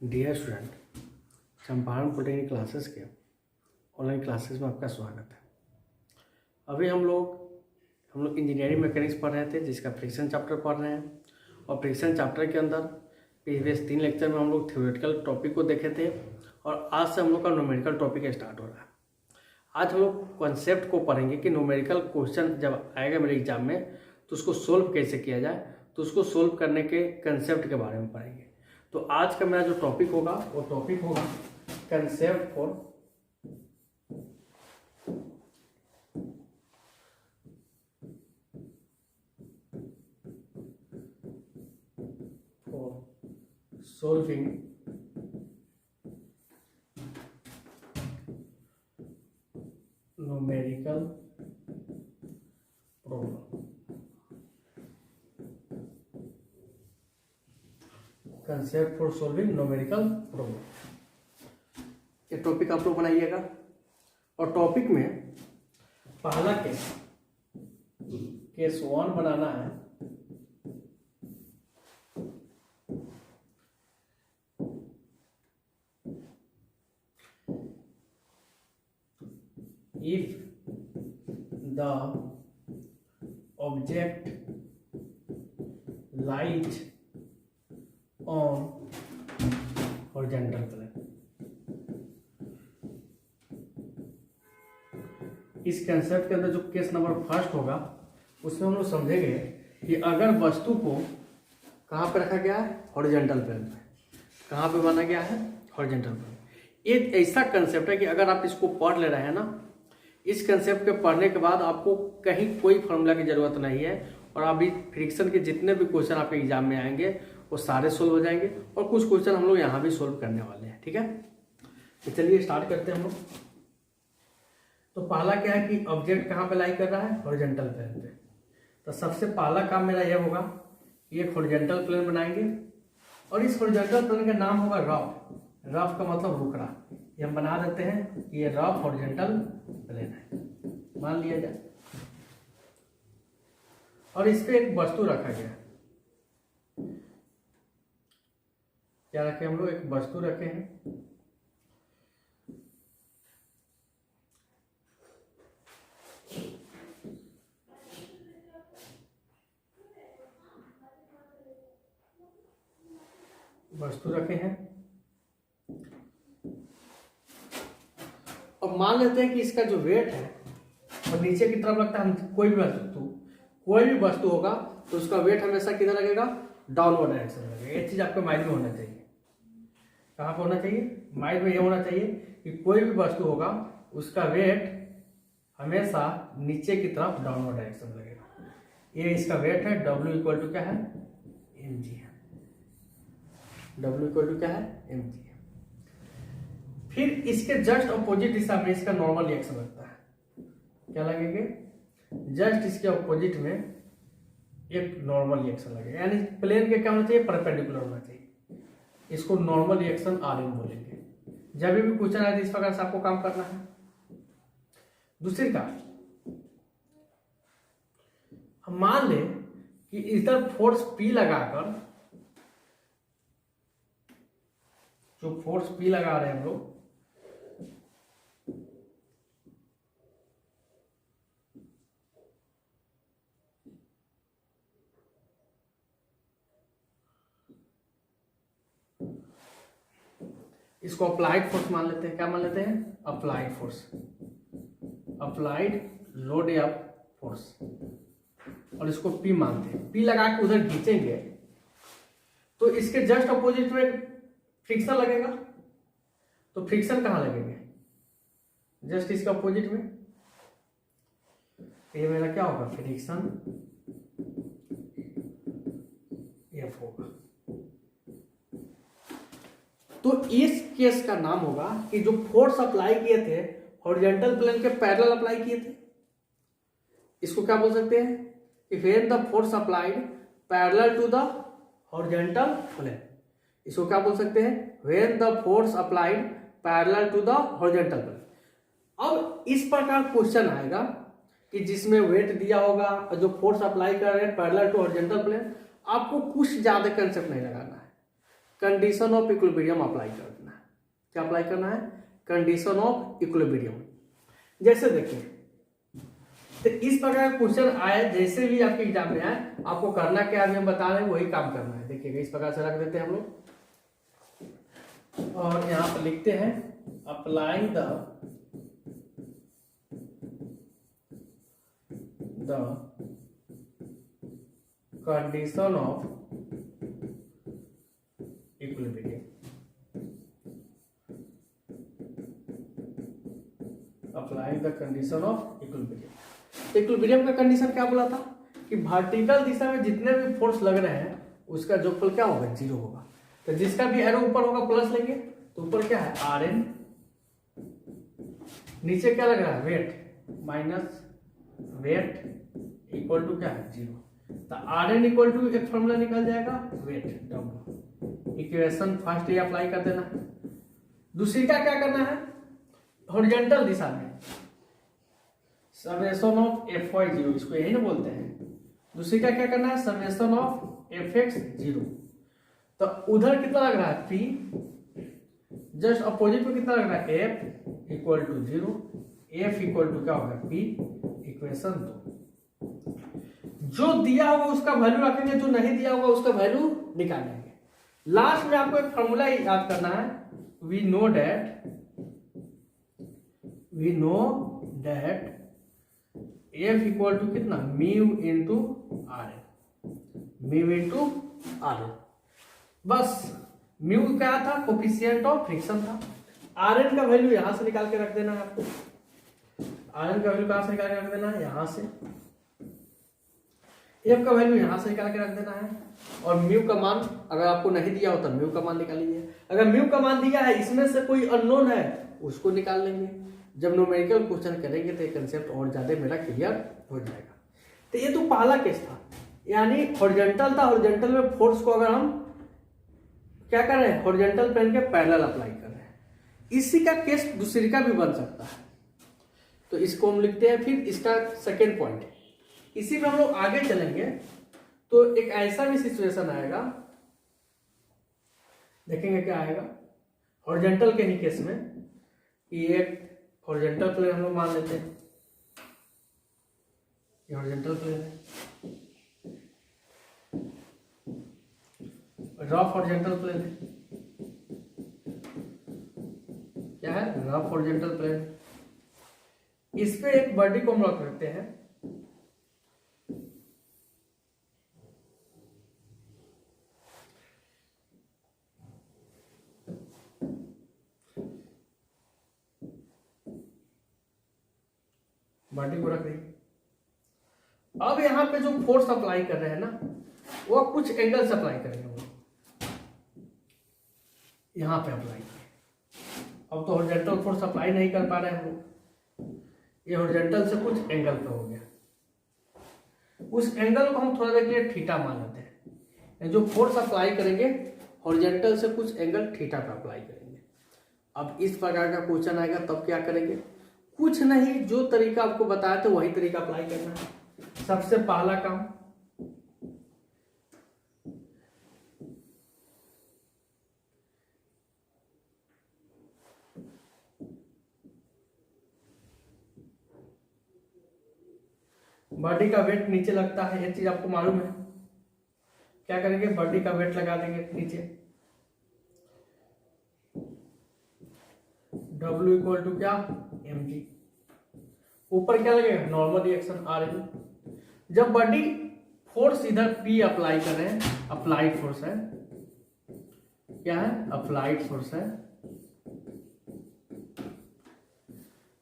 Dear student, Champaran polytechnic classes के online classes में आपका स्वागत है। अभी हम लोग इंजीनियरिंग मैकेनिक्स पढ़ रहे थे, जिसका फ्रिक्शन चैप्टर पढ़ रहे हैं। और फ्रिक्शन चैप्टर के अंदर प्रीवियस 3 लेक्चर में हम लोग थ्योरेटिकल टॉपिक को देखे थे, और आज से हम लोग का न्यूमेरिकल टॉपिक स्टार्ट हो रहा है। आज हम लोग कॉन्सेप्ट को पढ़ेंगे कि न्यूमेरिकल क्वेश्चन जब आएगा मेरे एग्जाम में तो उसको सोल्व कैसे किया जाए, तो उसको सोल्व करने के कंसेप्ट के बारे में पढ़ेंगे। तो आज का मेरा जो टॉपिक होगा वो टॉपिक होगा concept for solving numerical problem. Concept for solving numerical problem, ये टॉपिक आप लोग बनाइएगा। और टॉपिक में पहला केस 1 बनाना है। If the object lies on horizontal plane, इस कंसेप्ट के अंदर जो केस नंबर फर्स्ट होगा उसमें हम लोग समझेंगे कि अगर वस्तु को कहाँ पे रखा गया है, हॉरिजॉन्टल प्लेन पे। कहाँ पे माना गया है, हॉरिजॉन्टल प्लेन। ये ऐसा कंसेप्ट है कि अगर आप इसको पढ़ ले रहे हैं ना, इस कंसेप्ट के पढ़ने के बाद आपको कहीं कोई फॉर्मूला की जरूरत नहीं है, और अभी फ्रिक्शन के जितने भी क्वेश्चन आपके एग्जाम में आएंगे वो सारे सोल्व हो जाएंगे, और कुछ क्वेश्चन हम लोग यहाँ भी सोल्व करने वाले हैं। ठीक है, तो चलिए स्टार्ट करते हैं हम लोग। तो पहला क्या है कि ऑब्जेक्ट कहाँ पे लाई कर रहा है, हॉरिजॉन्टल प्लेन पे। तो सबसे पहला काम मेरा यह होगा कि एक हॉरिजॉन्टल प्लेन बनाएंगे, और इस हॉरिजॉन्टल प्लेन का नाम होगा रफ। रफ का मतलब रुकना। ये हम बना देते हैं कि ये रफ हॉरिजॉन्टल प्लेन है, मान लिया जाए। और इस पे एक वस्तु रखा गया। क्या रखे हम लोग, एक वस्तु रखे हैं। वस्तु रखे हैं, और मान लेते हैं कि इसका जो वेट है और नीचे की तरफ लगता है। कोई भी वस्तु होगा तो उसका वेट हमेशा किधर लगेगा, डाउनवर्ड डायरेक्शन में लगेगा। ये चीज आपके माइंड में होना चाहिए। कहाँ पे होना चाहिए, माइंड में ये होना चाहिए कि कोई भी वस्तु होगा उसका वेट हमेशा नीचे की तरफ डाउनवर्ड डायरेक्शन में लगेगा। ये इसका वेट है। W इक्वल टू क्या है, mg है। W इक्वल टू क्या है, mg है। फिर इसके जस्ट अपोजिट दिशा में इसका नॉर्मल रिएक्शन लगता है। क्या लगेंगे, जस्ट इसके अपोजिट में एक नॉर्मल रिएक्शन लगेगा। यानी प्लेन के क्या होना चाहिए, परपेंडिकुलर होना चाहिए। इसको नॉर्मल रिएक्शन Rm बोलेंगे। जब भी क्वेश्चन आए तो इस प्रकार से आपको काम करना है। दूसरी का हम मान ले कि इधर फोर्स P लगाकर, जो फोर्स P लगा रहे हैं हम लोग, इसको अप्लाइड फोर्स मान लेते हैं। क्या मान लेते हैं, अप्लाइड फोर्स, अप्लाइड लोड या फोर्स, और इसको P मानते हैं। P लगा के उधर खींचेंगे तो इसके जस्ट अपोजिट में फ्रिक्शन लगेगा। तो फ्रिक्शन कहाँ लगेंगे, जस्ट इसके अपोजिट में। ये मेरा क्या होगा, फ्रिक्शन F होगा। तो इस केस का नाम होगा कि जो फोर्स अप्लाई किए थे हॉरिजॉन्टल प्लेन के पैरेलल अप्लाई किए थे, इसको क्या बोल सकते हैं, if when the force applied parallel to the horizontal plane. इसको क्या बोल सकते हैं, when the force applied parallel to the horizontal plane. अब इस प्रकार क्वेश्चन आएगा कि जिसमें वेट दिया होगा और जो फोर्स अप्लाई कर रहे हैं पैरेलल टू हॉरिजॉन्टल प्लेन, आपको कुछ ज्यादा कंसेप्ट नहीं लगाना है। कंडीशन ऑफ इक्विलिब्रियम अप्लाई करना है। क्या अप्लाई करना है? Condition of equilibrium. जैसे देखिए, तो इस प्रकार का क्वेश्चन आए, जैसे भी आपके एग्जाम में आए, आपको करना क्या है, हम बता रहे हैं वही काम करना है। देखिएगा, इस प्रकार से रख देते हैं हम लोग, और यहां पर लिखते हैं applying the condition of equilibrium. Applying the condition of equilibrium. Equilibrium का कंडीशन क्या बोला था कि वर्टिकल दिशा में जितने भी फोर्स लग रहे हैं उसका जोगफल क्या होगा? 0 होगा। तो जिसका भी एरो ऊपर होगा प्लस लेंगे, तो ऊपर क्या है? Rn, नीचे क्या लग रहा है? Weight, minus weight equal to क्या है? 0। तो Rn इक्वल टू एक फॉर्मूला निकल जाएगा, वेट W। इक्वेशन फर्स्ट ये अप्लाई कर देना। दूसरी का क्या करना है? हॉरिजॉन्टल दिशा में समेशन ऑफ Fy0, इसको यही ना बोलते हैं। दूसरी का क्या करना है? Summation of Fx0। तो उधर कितना लग रहा है? P, जस्ट अपोजिट में कितना लग रहा है? F equal to 0, F equal to क्या होगा? P। इक्वेशन 2, जो दिया होगा उसका वैल्यू रखेंगे, जो नहीं दिया होगा उसका वैल्यू निकालेंगे। लास्ट में आपको एक फॉर्मूला याद करना है, we know that F equal to कितना? Mu into Rn। बस म्यू क्या था? कोफिशिएंट ऑफ फ्रिक्शन था। Rn का वैल्यू यहां से निकाल के रख देना है आपको। Rn का वैल्यू कहां से निकाल के रख देना है? यहां से। F का वैल्यू यहां से निकाल के रख देना है, और म्यू का मान अगर आपको नहीं दिया हो तो म्यू का मान निकाल लीजिए। अगर म्यू का मान दिया है, इसमें से कोई अननोन है, उसको निकाल लेंगे। जब न्यूमेरिकल क्वेश्चन करेंगे तो ये कंसेप्ट और ज्यादा मेरा क्लियर हो जाएगा। तो ये तो पहला केस था, यानी हॉरिजॉन्टल था। हॉरिजॉन्टल में फोर्स को अगर हम क्या कर रहे हैं? हॉरिजॉन्टल प्लेन के पैरेलल अप्लाई कर रहे हैं। इसी का केस दूसरी का भी बन सकता है, तो इसको हम लिखते हैं। फिर इसका सेकेंड पॉइंट, इसी में हम लोग आगे चलेंगे तो एक ऐसा भी सिचुएशन आएगा, देखेंगे क्या आएगा हॉरिजॉन्टल के ही केस में, कि एक हॉरिजॉन्टल प्लेन हम लोग मान लेते हैं, ये हॉरिजॉन्टल प्लेन है, रफ हॉरिजॉन्टल प्लेन है। क्या है? Rough horizontal plane. इस पे एक बॉडी को हम रख देते हैं, बॉडी को रख दी। अब यहां पे जो फोर्स अप्लाई कर रहे हैं ना, वो कुछ एंगल से अप्लाई करेंगे वो, यहां पे अप्लाई करें। अब तो हॉरिजॉन्टल फोर्स अप्लाई नहीं कर पा रहे हैं हम लोग, ये हॉरिजॉन्टल से कुछ एंगल पे हो गया। उस एंगल को हम थोड़ा देर के लिए थीटा मान लेते हैं। जो फोर्स अप्लाई करेंगे हॉरिजॉन्टल से कुछ एंगल थीटा पे अप्लाई करेंगे। अब इस प्रकार का क्वेश्चन आएगा तब क्या करेंगे? कुछ नहीं, जो तरीका आपको बताया था वही तरीका अप्लाई करना है। सबसे पहला काम, बॉडी का वेट नीचे लगता है, ये चीज आपको मालूम है। क्या करेंगे? बॉडी का वेट लगा देंगे नीचे, W इक्वल टू क्या? mg। ऊपर क्या लगेगा? Normal reaction Rn। जब बॉडी फोर्स इधर P अप्लाई कर रहे हैं, अप्लाइड फोर्स है, क्या है? अप्लाइड फोर्स है,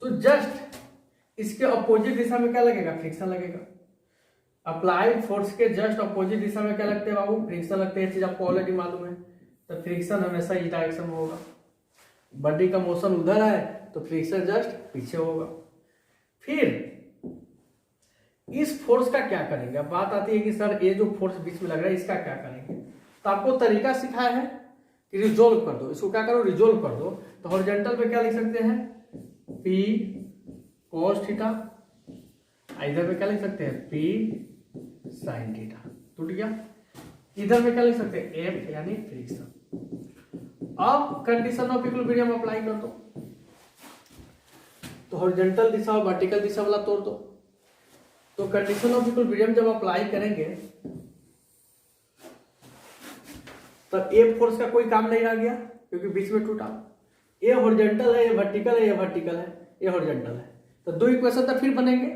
तो जस्ट इसके अपोजिट दिशा में क्या लगेगा? फ्रिक्शन लगेगा। अप्लाइड फोर्स के जस्ट अपोजिट दिशा में क्या लगते हैं बाबू? फ्रिक्शन लगते हैं। चीज आपको ऑलरेडी मालूम है। तो फ्रिक्शन हमेशा इस डायरेक्शन में होगा। बॉडी का मोशन उधर है तो फ्रिक्शन जस्ट पीछे होगा। फिर इस फोर्स का क्या करेंगे? अब बात आती है कि सर ये जो फोर्स बीच में लग रहा है इसका क्या करेंगे? तो आपको तरीका सिखाया है कि रिजोल्व कर दो। इसको क्या करो? रिजोल्व कर दो। तो हॉरिजॉन्टल पे क्या लिख सकते हैं? P cos theta. इधर पे क्या लिख सकते हैं? P sin theta. टूट गया। इधर में क्या लिख सकते हैं? F यानी फ्रिक्शन। अब कंडीशन ऑफ इक्विलिब्रियम अप्लाई कर दो, तो हॉरिजॉन्टल दिशा और वर्टिकल दिशा वाला तोड़ दो। तो कंडीशन ऑफ इक्विलिब्रियम जब अप्लाई करेंगे तब ए फोर्स का कोई काम नहीं रह गया क्योंकि बीच में टूटा। ए हॉरिजॉन्टल है, ये वर्टिकल है, ये वर्टिकल है, ये हॉरिजॉन्टल है, तो दो इक्वेशन तो फिर बनेंगे।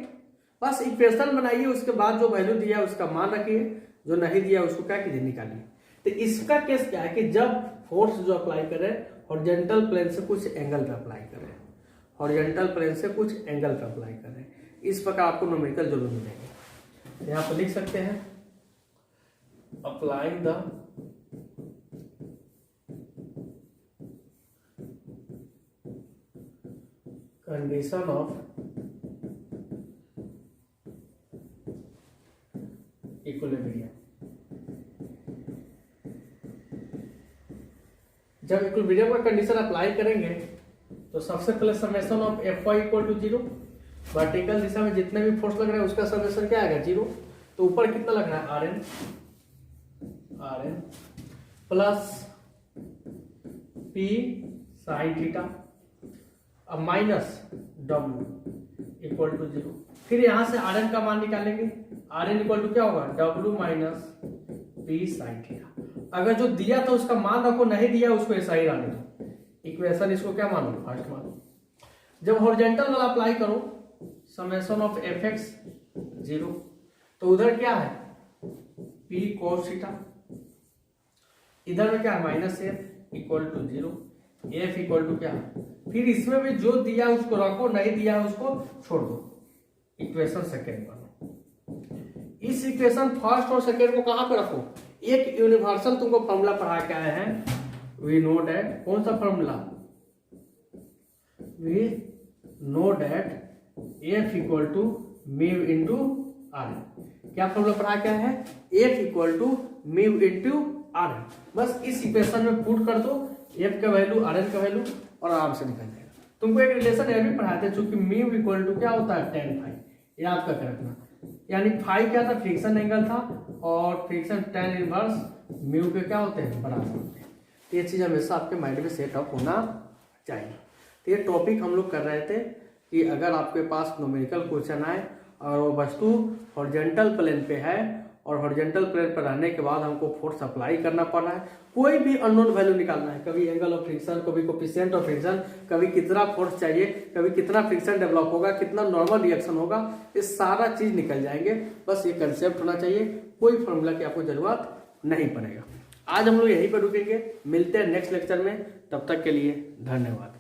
बस इक्वेशन बनाइए, उसके बाद जो वैल्यू दिया उसका मान रखिए, जो नहीं दिया उसको क्या कीजिए, निकालिए। तो इसका केस क्या है कि जब फोर्स जो अप्लाई करें हॉरिजॉन्टल प्लेन से कुछ एंगल पे अप्लाई करें, हॉरिजॉन्टल प्लेन से कुछ एंगल पे अप्लाई करें, इस प्रकार आपको न्यूमेरिकल जरूर मिलेंगे। यहाँ पर लिख सकते हैं applying the condition of equilibrium. जब इक्विलिब्रियम का कंडीशन अप्लाई करेंगे तो सबसे पहले summation of F Y equal to 0, vertical दिशा में जितने भी फोर्स लग रहे हैं उसका समेशन क्या आएगा 0। तो ऊपर कितना लग रहा है R N plus P sine theta, अब माइनस डब्ल्यू इक्वल टू 0। फिर यहां से आर एन का मान निकालेंगे, आर एन इक्वल टू क्या होगा W minus P sine theta. अगर जो दिया था उसका मान रखो, नहीं दिया उसको ऐसा ही रहने दो। इक्वेशन इसको क्या मानो, फर्स्ट मानो। जब हॉरिजॉन्टल वाला अप्लाई करो समेशन ऑफ एफ एक्स 0, तो उधर क्या है पी कोस थीटा, इधर में क्या है minus F equal to 0, F equal to क्या है। फिर इसमें भी जो दिया उसको रखो, नहीं दिया उसको छोड़ दो। इक्वेशन सेकेंड बनो। इस इक्वेशन फर्स्ट और सेकेंड को कहां पे रखो, एक यूनिवर्सल तुमको फॉर्मूला पढ़ा के आए हैं, वी नो डैट, कौन सा formula, we know that F equal to mu into R N. क्या फॉर्मूला पढ़ा के आए हैं, F equal to mu into R N. बस इस इक्वेशन में पुट कर दो एफ का वैल्यू, आर एन का वैल्यू, और आराम से निकल जाएगा। तुमको एक रिलेशन यह भी पढ़ाते हैं, चूंकि म्यू इक्वल टू क्या होता है tan फाई, याद करके रखना। यानी फाई क्या था, फ्रिक्शन एंगल था, और फ्रिक्शन tan इनवर्स म्यू के क्या होते हैं, बराबर होते हैं। तो ये चीज हमेशा आपके माइंड में सेट अप होना चाहिए। तो ये टॉपिक हम लोग कर रहे थे कि अगर आपके पास न्यूमेरिकल क्वेश्चन आए और वो वस्तु हॉरिजॉन्टल प्लेन पे है और हॉरिजॉन्टल प्लेन पर रहने के बाद हमको फोर्स अप्लाई करना पड़ रहा है, कोई भी अननोन वैल्यू निकालना है, कभी एंगल ऑफ फ्रिक्शन, कभी कोफिशिएंट ऑफ फ्रिक्शन, कभी कितना फोर्स चाहिए, कभी कितना फ्रिक्शन डेवलप होगा, कितना नॉर्मल रिएक्शन होगा, ये सारा चीज निकल जाएंगे। बस ये कंसेप्ट होना चाहिए, कोई फॉर्मूला की आपको जरूरत नहीं पड़ेगा। आज हम लोग यहीं पर रुकेंगे, मिलते हैं नेक्स्ट लेक्चर में, तब तक के लिए धन्यवाद।